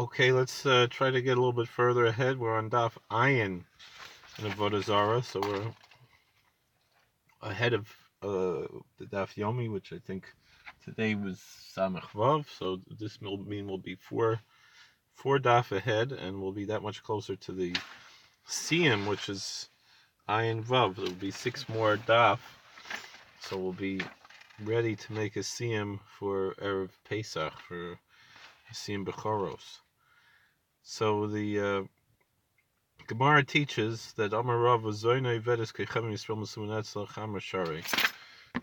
Okay, let's try to get a little bit further ahead. We're on Daf Ayin in Avodah Zarah, so we're ahead of the Daf Yomi, which I think today was Samech Vav. So this will mean we'll be four Daf ahead, and we'll be that much closer to the Siyum, which is Ayin Vav. There will be 6 more Daf, so we'll be ready to make a Siyum for Erev Pesach, for Siyum Bechoros. So the Gemara teaches that Amar Rav Zoynei Vedes Kechem Yisrael Musumanetzel Chamar Shari,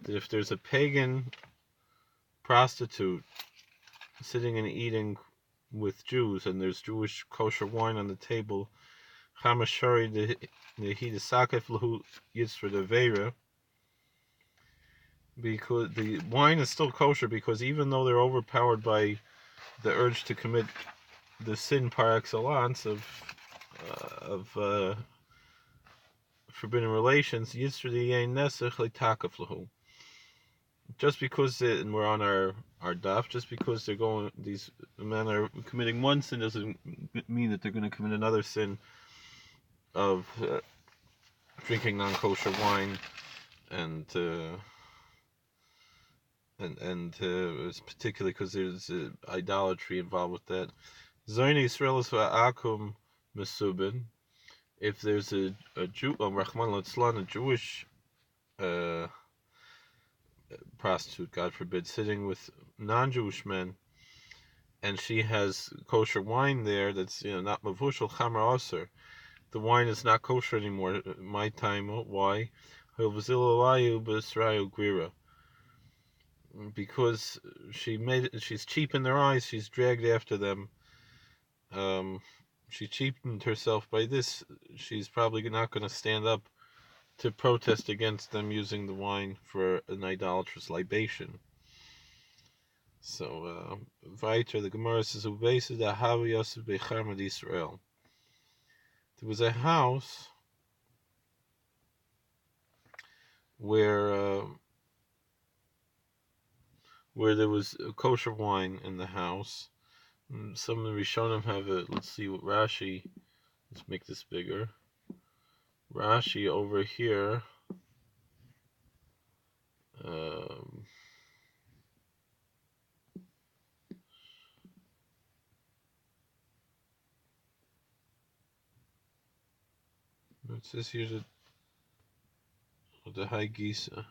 that if there's a pagan prostitute sitting and eating with Jews and there's Jewish kosher wine on the table, Chamar Shari the Hidasakef Lahu Yitzra the Veira, because the wine is still kosher, because even though they're overpowered by the urge to commit the sin par excellence of forbidden relations, just because and we're on our daf, just because these men are committing one sin doesn't mean that they're going to commit another sin of drinking non-kosher wine, and particularly because there's idolatry involved with that. Zayin Yisrael is akum mesubin. If there's a Jew, Rahman Litzlan, a Jewish prostitute, God forbid, sitting with non-Jewish men, and she has kosher wine there that's not mavushal chamar aser, the wine is not kosher anymore. My time, why? Because she's cheap in their eyes. She's dragged after them. She cheapened herself by this. She's probably not going to stand up to protest against them using the wine for an idolatrous libation. So, weiter, the Gemara says, Israel. There was a house where there was kosher wine in the house. Some of the Rishonim have it. Let's see what Rashi. Let's make this bigger. Rashi over here. It says here the High Gisa.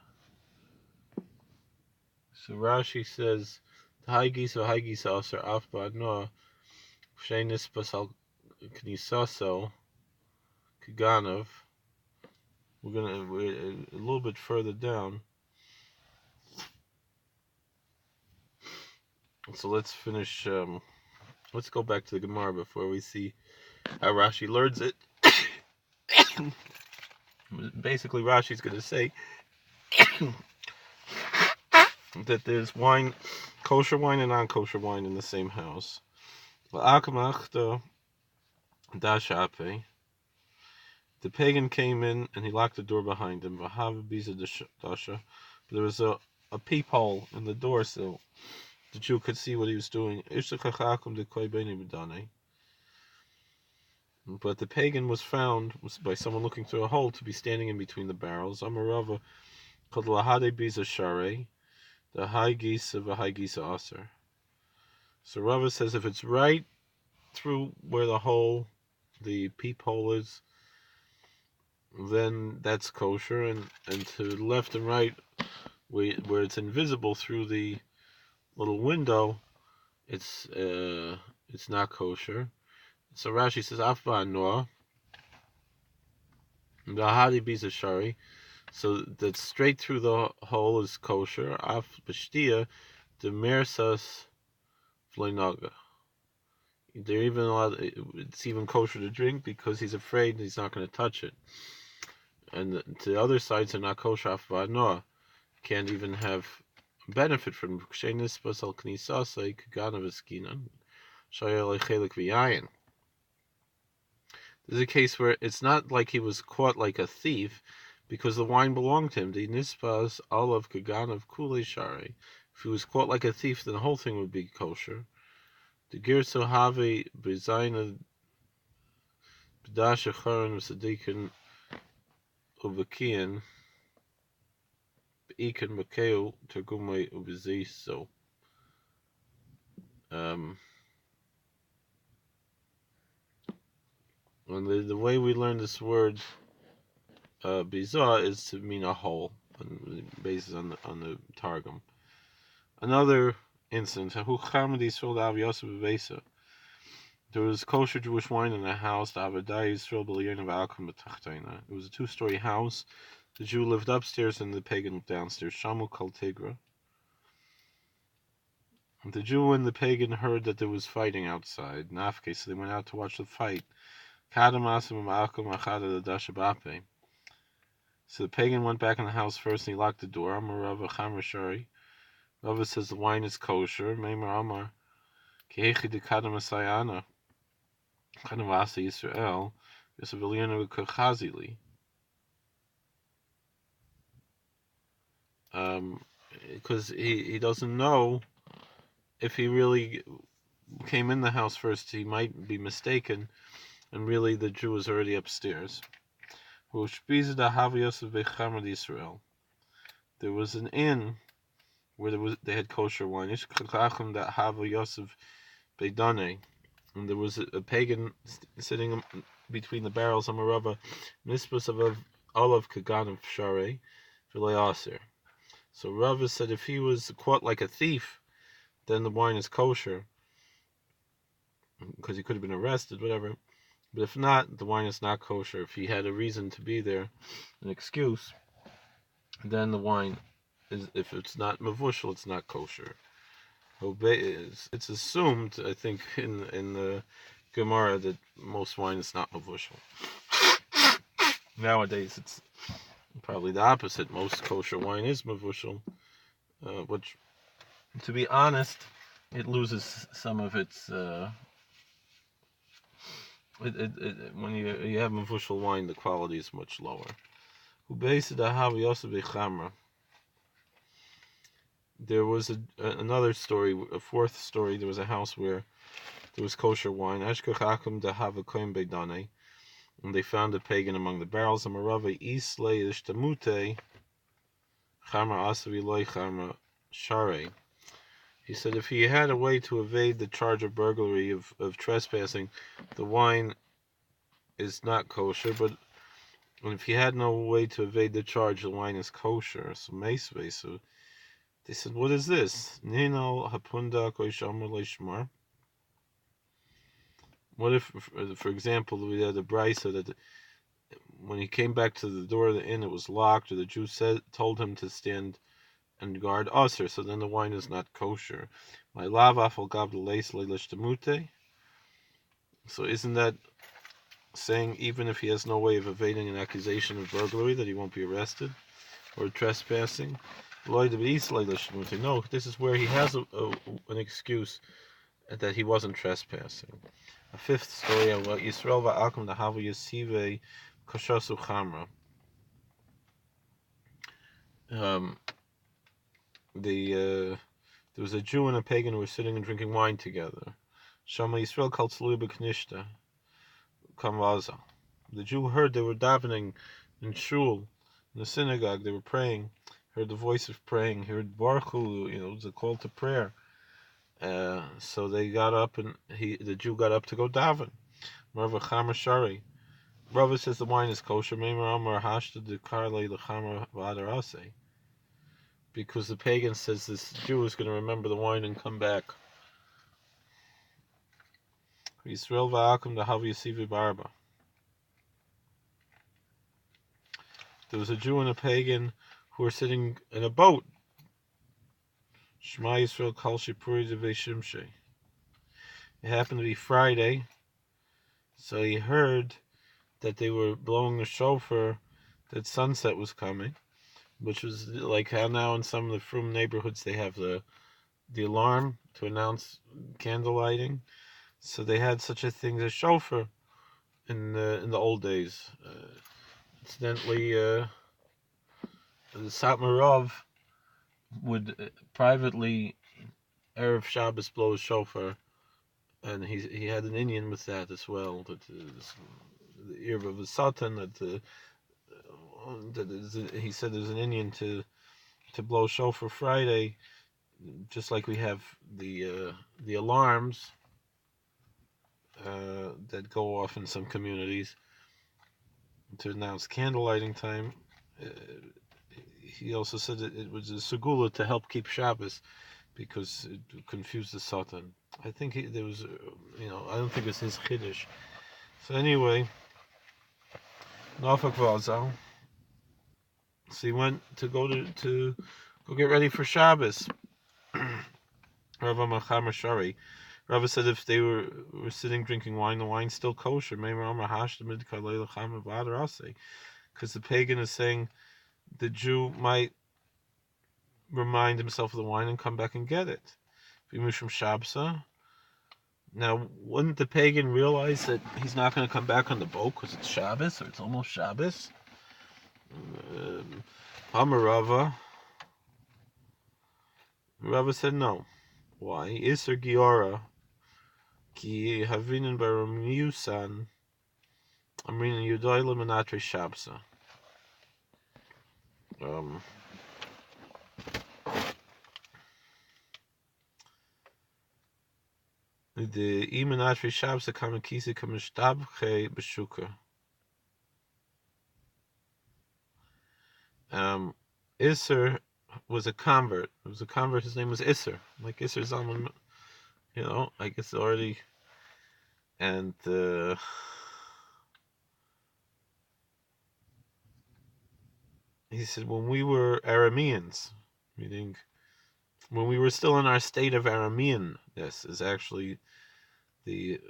So Rashi says the High Gisa Aser Af Ba'ad Noah Shenis Basal Knisaso Kaganov. We're a little bit further down. So let's finish. Let's go back to the Gemara before we see how Rashi learns it. Basically, Rashi's going to say that there's wine, kosher wine and non-kosher wine in the same house. The pagan came in and he locked the door behind him. But there was a peephole in the door, so the Jew could see what he was doing. But the pagan was found by someone looking through a hole to be standing in between the barrels. Amarava called Lahade Biza Share, the high geese of a high geese aser. So Rava says if it's right through where the peephole is, then that's kosher, and to the left and right, where it's invisible through the little window, it's not kosher. So Rashi says Afba Noah, the Hadi Biza Shari, so that straight through the hole is kosher. Af Bashtia, the Mersas Floinaga. They're even allowed. It's even kosher to drink because he's afraid he's not going to touch it. And the other sides are not kosher. Afba Noah can't even have benefit from Kshenis Basal Knisasai Kaganaviskinan Shayel Chelik V'Yayin. This is a case where it's not like he was caught like a thief, because the wine belonged to him. The Nispas Olav Kaganav Kule Shari. If he was caught like a thief, then the whole thing would be kosher. The Girso Have Bezaina B'Dash Acharon V'Sadikin Uvakian B'ikan Makeo Tergumay Ubiziso. And the way we learn this word bizah is to mean a hole, based on the Targum. Another instance, there was kosher Jewish wine in the house. It was a two-story house. The Jew lived upstairs and the pagan lived downstairs. Shamu Kal Tigra. The Jew and the pagan heard that there was fighting outside. Nafke, so they went out to watch the fight. So the pagan went back in the house first and he locked the door. Rava says the wine is kosher. Meimar Amar Kehechi de Kadam Asayana Kadamasa Yisrael Yisavilianu Kachazili. Because he doesn't know if he really came in the house first, he might be mistaken, and really the Jew was already upstairs. There was an inn where they had kosher wine. And there was a pagan sitting between the barrels. Amarava Nispas of Olav Kagan of Share Vilayaser. So Rava said if he was caught like a thief, then the wine is kosher, because he could have been arrested, whatever. But if not, the wine is not kosher. If he had a reason to be there, an excuse, then the wine is, if it's not mavushal, it's not kosher. It's assumed, I think, in the Gemara that most wine is not mavushal. Nowadays, it's probably the opposite. Most kosher wine is mavushal, which, to be honest, it loses some of its. When you have mavushal wine, the quality is much lower. There was another story, a fourth story. There was a house where there was kosher wine. And they found a pagan among the barrels. He said if he had a way to evade the charge of burglary, of trespassing, the wine is not kosher. But if he had no way to evade the charge, the wine is kosher. So they said, what is this? What if, for example, we had a brisa that when he came back to the door of the inn, it was locked, or the Jew told him to stand and guard usher, so then the wine is not kosher. So isn't that saying even if he has no way of evading an accusation of burglary, that he won't be arrested, or trespassing? No, this is where he has an excuse that he wasn't trespassing. A fifth story, Yisrael va'akum dahavu yasive koshasu chamra. There was a Jew and a pagan who were sitting and drinking wine together. Shama Yisrael called Tzluy b'knishta kamvaza. The Jew heard they were davening in shul, in the synagogue. They were praying. Heard the voice of praying. Heard Baruch Hu, it was a call to prayer. So they got up, and the Jew got up to go daven. Rava Chamer Shari. Rava says the wine is kosher. Because the pagan says this Jew is going to remember the wine and come back. Yisrael va'akum dahav yasivi barba. There was a Jew and a pagan who were sitting in a boat. Shema Yisrael kal shipuri devei shimshei. It happened to be Friday, so he heard that they were blowing the shofar, that sunset was coming, which was like how now in some of the frum neighborhoods they have the alarm to announce candle lighting. So they had such a thing as shofar in the old days. Incidentally, the Satmarov would privately Erev Shabbos blow a shofar and he had an Indian with that as well. That the ear of a Satan. He said there's an Indian to blow shofar Friday, just like we have the alarms that go off in some communities to announce candle lighting time. He also said that it was a segula to help keep Shabbos because it confused the Satan. I think there was, I don't think it's his chiddush. So anyway, Norfolk Vazal. So he went to go get ready for Shabbos. Rav Macham Shari. Rava said if they were sitting drinking wine, the wine's still kosher. Because the pagan is saying the Jew might remind himself of the wine and come back and get it. Now, wouldn't the pagan realize that he's not going to come back on the boat because it's Shabbos, or it's almost Shabbos? Rava said no. Why? Iser Giora ki havinin baramiusan amrin yudoyle menatre Shabsa. The imenatre Shabsa kamakisi kamishtabche beshuka. Isser was a convert. It was a convert. His name was Isser, like Isser Zalman. I guess already. And he said when we were Arameans, meaning when we were still in our state of Aramean, this is actually the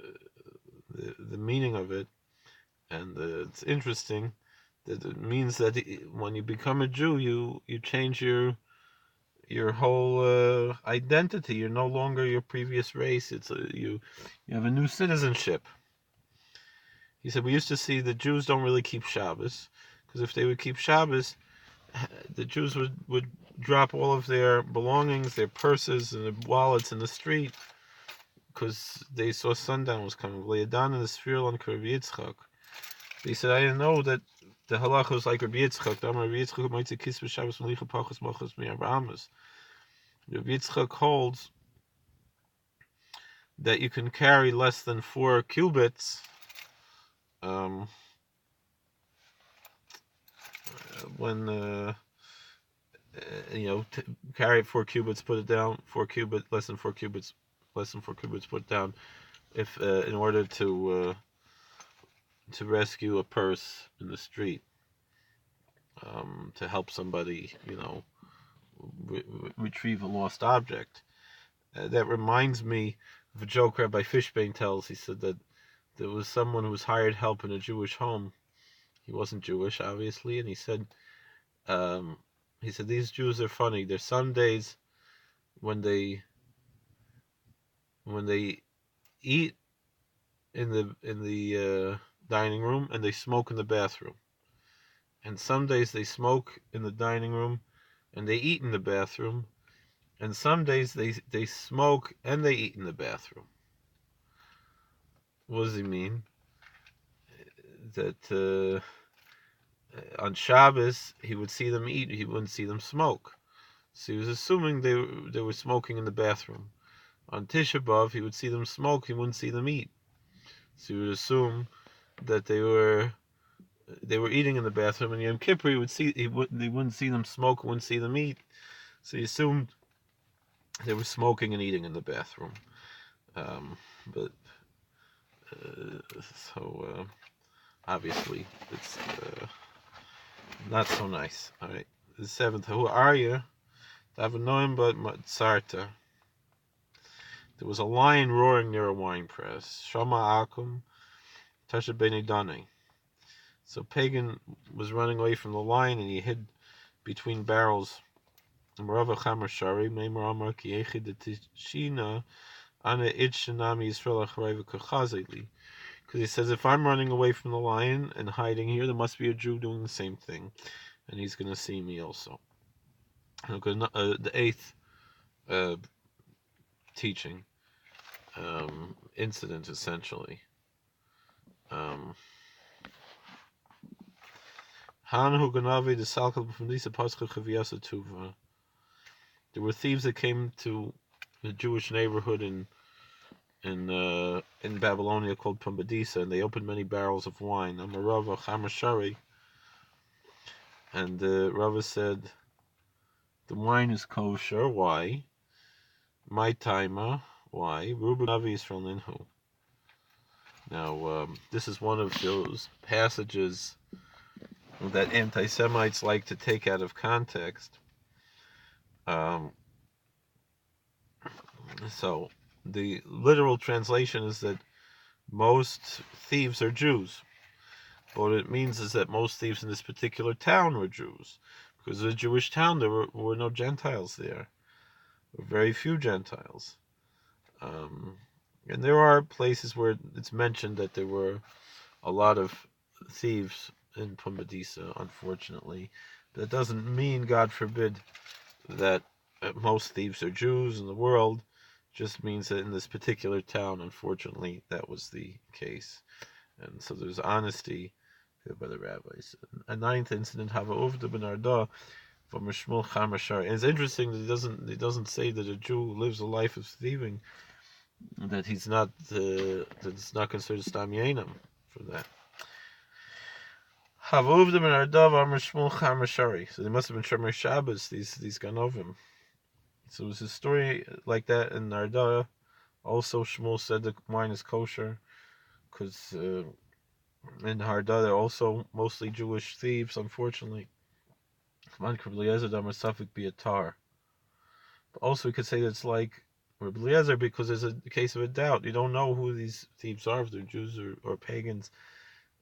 meaning of it, and it's interesting that it means that when you become a Jew, you change your whole identity. You're no longer your previous race. It's you have a new citizenship. He said we used to see the Jews don't really keep Shabbos, because if they would keep Shabbos, the Jews would drop all of their belongings, their purses and their wallets in the street, because they saw sundown was coming. Le'adan and the sphere on Rabbi Yitzchak. He said I didn't know that the halacha was like Rabbi Yitzchak. Rabbi Yitzchak holds that you can carry less than 4 cubits when carry 4 cubits, put it down. 4 cubits, less than 4 cubits, put it down. If in order to rescue a purse in the street, to help somebody, retrieve a lost object. That reminds me of a joke Rabbi Fishbane tells. He said that there was someone who was hired help in a Jewish home. He wasn't Jewish, obviously, and he said these Jews are funny. There's some days when they eat in the dining room and they smoke in the bathroom, and some days they smoke in the dining room and they eat in the bathroom, and some days they smoke and they eat in the bathroom. What does he mean? That on Shabbos he would see them eat, he wouldn't see them smoke. So he was assuming they were smoking in the bathroom. On Tisha B'Av he would see them smoke, he wouldn't see them eat. So he would assume that they were eating in the bathroom, and Yom Kippur they wouldn't see them smoke, wouldn't see them eat. So he assumed they were smoking and eating in the bathroom. But obviously it's not so nice. All right, the 7th. Who are you? There was a lion roaring near a wine press. Shama Akum Tasha Benidane. So Pagan was running away from the lion and he hid between barrels. Because he says, if I'm running away from the lion and hiding here, there must be a Jew doing the same thing, and he's going to see me also. The 8th teaching. incident, essentially. Um, there were thieves that came to the Jewish neighborhood in Babylonia called Pumbedisa, and they opened many barrels of wine. Amarava Chamashari, and Rava said, the wine is kosher. Why? My timer. Why? Ruben Navi Yisrael Ninhu. Now, this is one of those passages that anti-Semites like to take out of context. So, the literal translation is that most thieves are Jews. But what it means is that most thieves in this particular town were Jews. Because it was a Jewish town, there were no Gentiles there. There were very few Gentiles. And there are places where it's mentioned that there were a lot of thieves in Pumbedisa, unfortunately. But it doesn't mean, God forbid, that most thieves are Jews in the world. It just means that in this particular town, unfortunately, that was the case. And so there's honesty by the rabbis. A ninth incident, Hava Uvda ben Arda from Shmuel Chamashar. And it's interesting that he doesn't say that a Jew lives a life of thieving, that he's not that it's not considered stam yenam for that. Hava Uvda ben Arda from Shmuel Chamashari. So they must have been Shomer Shabbos, these Ganovim. So it was a story like that in Narda. Also, Shmuel said the wine is kosher because in Harda they're also mostly Jewish thieves, unfortunately. But also, we could say that it's like Rabbi Eliezer because there's a case of a doubt. You don't know who these thieves are, if they're Jews or pagans,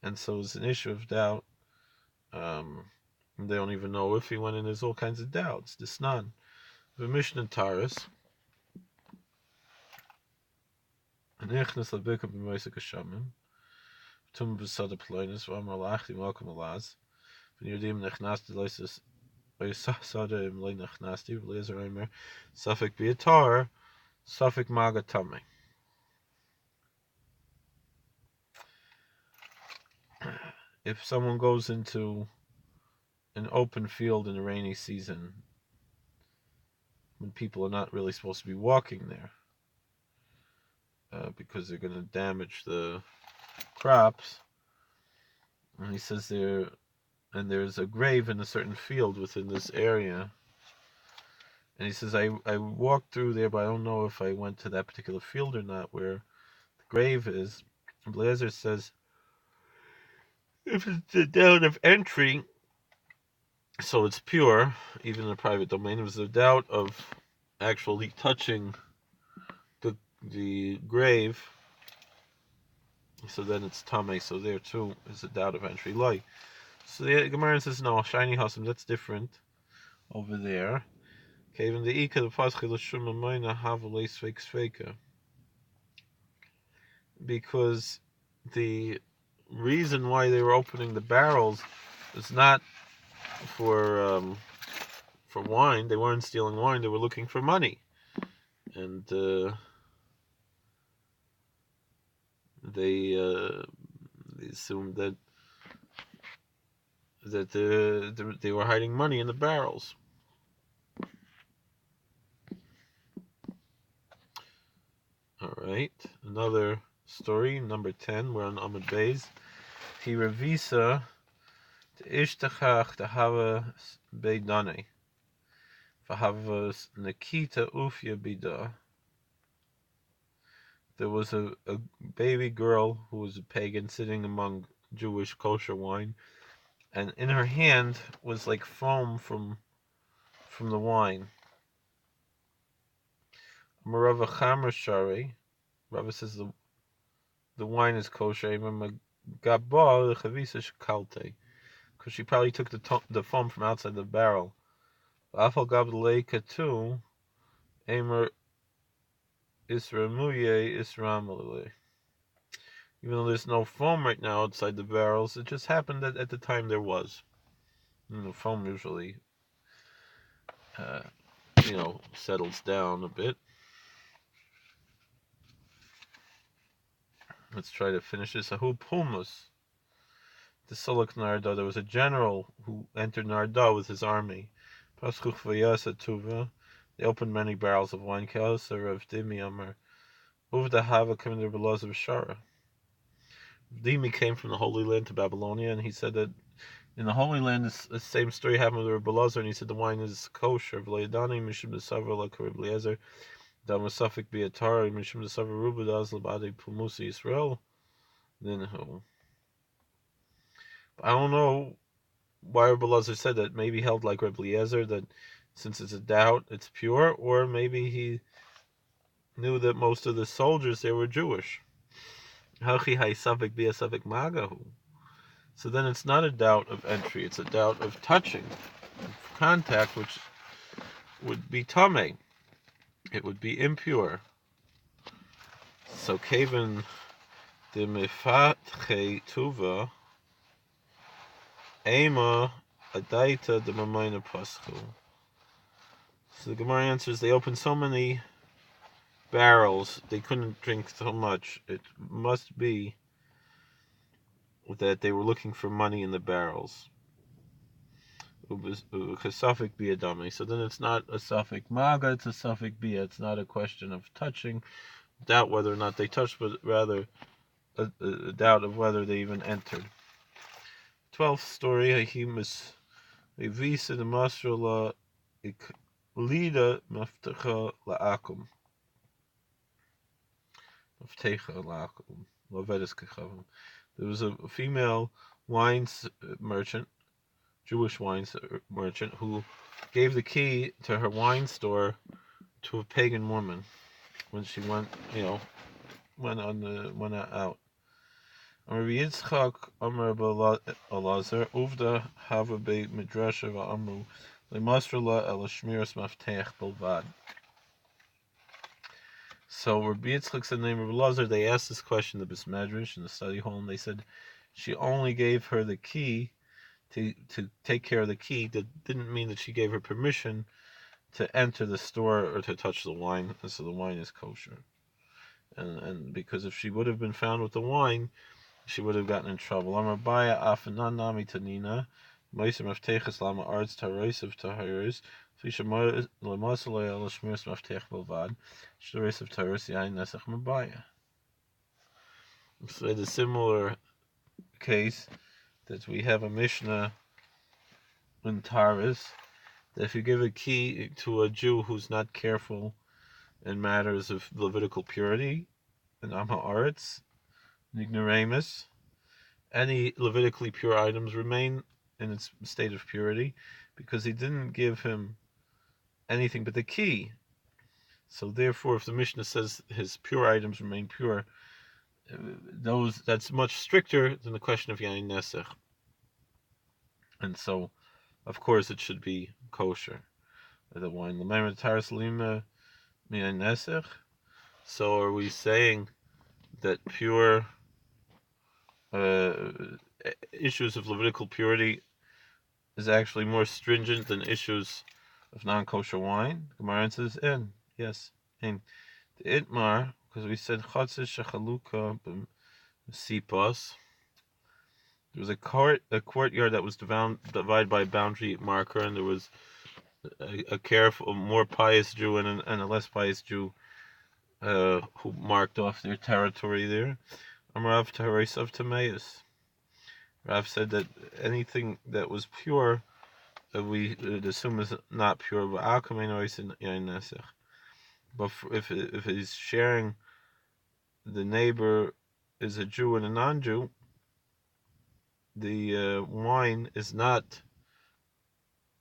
and so it's an issue of doubt. They don't even know if he went in. There's all kinds of doubts. The Snan, the Mishnah Taurus. And Echnes Labika b'Moisek Hashamim, Tum b'Sada Ploinus, V'Amar Lachti Malkum Alaz, V'Yodim Nechnasti Leisus, V'Yisada Im Lei Nechnasti, V'Lezer Eimer, Safek B'Yatar, Safek Magatame. If someone goes into an open field in the rainy season, when people are not really supposed to be walking there, because they're going to damage the crops, and he says there's a grave in a certain field within this area, and he says I walked through there, but I don't know if I went to that particular field or not where the grave is. And Blazer says if it's the doubt of entry, so it's pure, even in a private domain, it was the doubt of actually touching the grave, so then it's tame. So there too is a doubt of entry. Like, so the Gemara says no, shiny hasam, that's different over there. Okay, even the ika the paschil shuma moina havale sveik sveika, because the reason why they were opening the barrels is not for wine. They weren't stealing wine. They were looking for money, and they assumed that they were hiding money in the barrels. All right, another story, number 10. We're on Amud Beis. He revisa to ishtachach to have beidane, v'havas nikita ufya bida. There was a baby girl who was a pagan sitting among Jewish kosher wine, and in her hand was like foam from the wine. Marava Chamar Shari, Rava says the wine is kosher. Because she probably took the foam from outside the barrel. Afal Gab Leika too, Emer Isramuye Isramalile. Even though there's no foam right now outside the barrels, it just happened that at the time there was. Foam usually, settles down a bit. Let's try to finish this. Ahu Pumus, the Suluk Narda. There was a general who entered Narda with his army. Paschuch Vayasa Tuva. They opened many barrels of wine. Kelser of Dimi Amar. Uvda Hava coming to Belaz of Shara. Dimi came from the Holy Land to Babylonia, and he said that in the Holy Land, the same story happened with Belazar, and he said the wine is kosher. V'leidani mishum desavar la karib Eliezer. Damasafik biatari mishum desavar rubadaz labadi pumusi Yisrael. Then I don't know why Belazar said that. Maybe he held like Reb Eliezer, that since it's a doubt, it's pure, or maybe he knew that most of the soldiers there were Jewish. Hachi haisavik biasavik magahu. So then it's not a doubt of entry; it's a doubt of touching, of contact, which would be tame. It would be impure. So Kaven de Mefatche Tuva Ema Adaita de Mamayna Paschu. So the Gemara answers they opened so many barrels they couldn't drink so much. It must be that they were looking for money in the barrels. Safik biyadami. So then it's not a safik maga, it's a safik biya. It's not a question of touching, doubt whether or not they touched, but rather a doubt of whether they even entered. 12th story, Hahimus Visa the Masrala Lida Maftecha La'akum. Maftecha La'akum. Lovetis Kachavim. There was a female wine merchant, Jewish wine merchant, who gave the key to her wine store to a pagan woman when she went out. Rabbi Yitzchak Amar Elazar Uvda Hava Be Midrasha Va'amru LeMasrala El Shmiras Mafteach Bilvad. So Rabbi Yitzchak said the name of Elazar. They asked this question in the Bismedrash in the study hall, and they said she only gave her the key to take care of the key. That didn't mean that she gave her permission to enter the store or to touch the wine, and so the wine is kosher. And because if she would have been found with the wine, she would have gotten in trouble. Amar Baya Afanan Nami Tanina, Meisim Mafteches Lama Arts Tareisiv Tahiris, Fisha Lamasalay El Shmiras Maftech Bilvad, Shtareisiv Tahiris Yain Nesach Mabaya. So the similar case that we have a Mishnah in Taris, that if you give a key to a Jew who's not careful in matters of Levitical purity, and Amma Arts, Ignoramus, any Levitically pure items remain in its state of purity because he didn't give him anything but the key. So therefore, if the Mishnah says his pure items remain pure, that's much stricter than the question of Yain Nesech. And so, of course, it should be kosher. The wine. So are we saying that pure issues of Levitical purity is actually more stringent than issues of non-kosher wine? Gemara says, "In yes, in the itmar," because we said chatzis shechaluka b'sipos. There was a courtyard that was divided by a boundary marker, and there was a careful, more pious Jew and a less pious Jew who marked off their territory there. Amrav Taharesav Tameus. Rav said that anything that was pure, we would assume is not pure. But if he's sharing, the neighbor is a Jew and a non-Jew, the wine is not.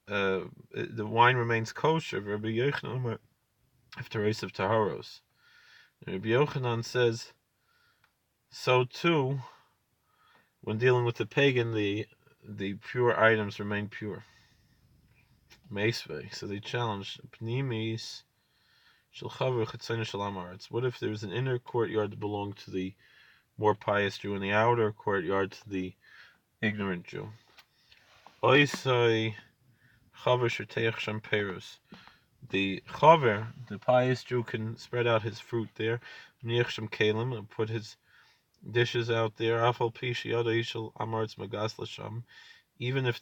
The wine remains kosher. Rabbi Yochanan after race of Taharos. Rabbi Yochanan says, so too, when dealing with the pagan, the pure items remain pure. Meisvei. So they challenged Pnimis Shilchaver Chetzena Shalamaretz. What if there was an inner courtyard that belonged to the more pious Jew and the outer courtyard to the ignorant Jew? Oisai Chaver Sherteach Shamperus. The Chaver, the pious Jew, can spread out his fruit there. Mniach Shem Kalim, and put his dishes out there. Even if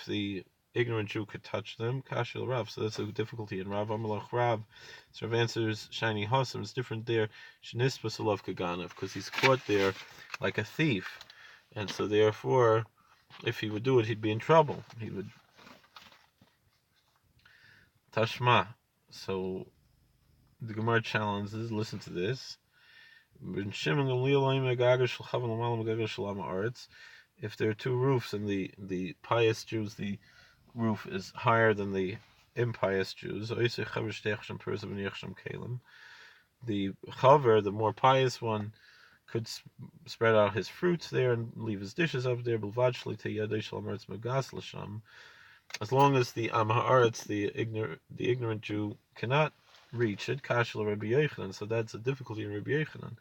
the ignorant Jew could touch them, kashil Rav. So that's a difficulty in Rav Amalach Rav. So Rav answers shiny Hossam is different there. Shnispas Alav Kaganav, because he's caught there like a thief, and so therefore, if he would do it, he'd be in trouble. He would tashma. So the Gemara challenges. Listen to this. If there are two roofs and the pious Jews, the roof is higher than the impious Jews. The chaver, the more pious one, could spread out his fruits there and leave his dishes up there. As long as the Am Haaretz, the ignorant Jew, cannot reach it, kashel Rabbi Yochanan. So that's a difficulty in Rabbi Yochanan.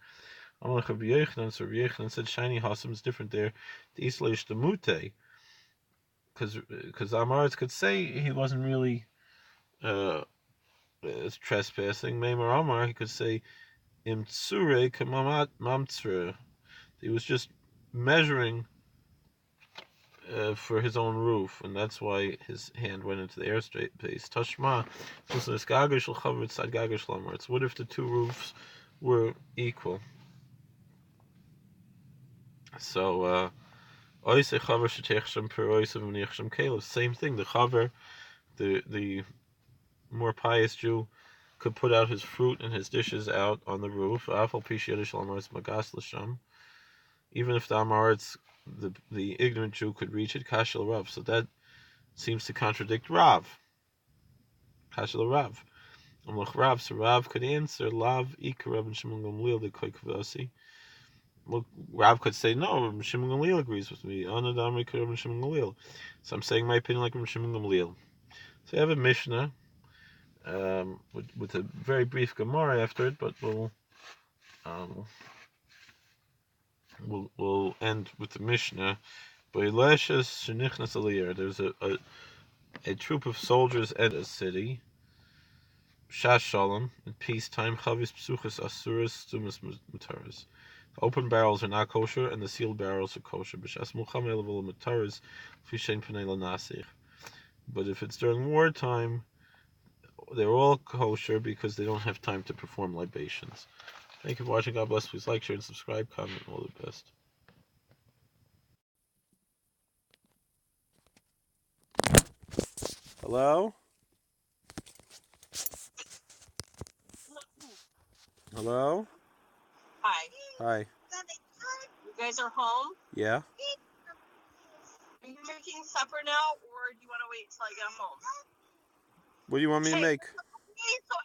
Amalek Rabbi Yochanan, so Rabbi Yochanan said shiny Hasim is different there. The Isleish the Mute, because Am Haaretz could say he wasn't really trespassing. Meimar Amar, he could say im tsure kamamat mamtzre. He was just measuring for his own roof, and that's why his hand went into the airspace. Tashma, what if the two roofs were equal? So, same thing. The chaver, the more pious Jew, could put out his fruit and his dishes out on the roof. Even if the Amaretz, the ignorant Jew, could reach it, kashel Rav. So that seems to contradict Rav. Kashel Rav. Rav. So Rav could answer, Lav Ikarav and Shimon Gamliel the Koikvasi. Well, Rav could say, no, Shimon Gamliel agrees with me. Anadam Ikarav and Shimon Gamliel. So I'm saying my opinion like Shimon Gamliel. So I have a Mishnah with a very brief Gemara after it, but we'll end with the Mishnah. There's a troop of soldiers at a city. Shash Shalom, in peacetime. Chavis psuchas asuras stumas mutaras. Open barrels are not kosher, and the sealed barrels are kosher. B'shas mulcham elavol mutaras fishein panei lanasich. But if it's during wartime, they're all kosher because they don't have time to perform libations. Thank you for watching. God bless. Please like, share, and subscribe. Comment. All the best. Hello? Hello? Hi. Hi. You guys are home? Yeah? Are you making supper now, or do you want to wait till I get home? What do you want me to make? So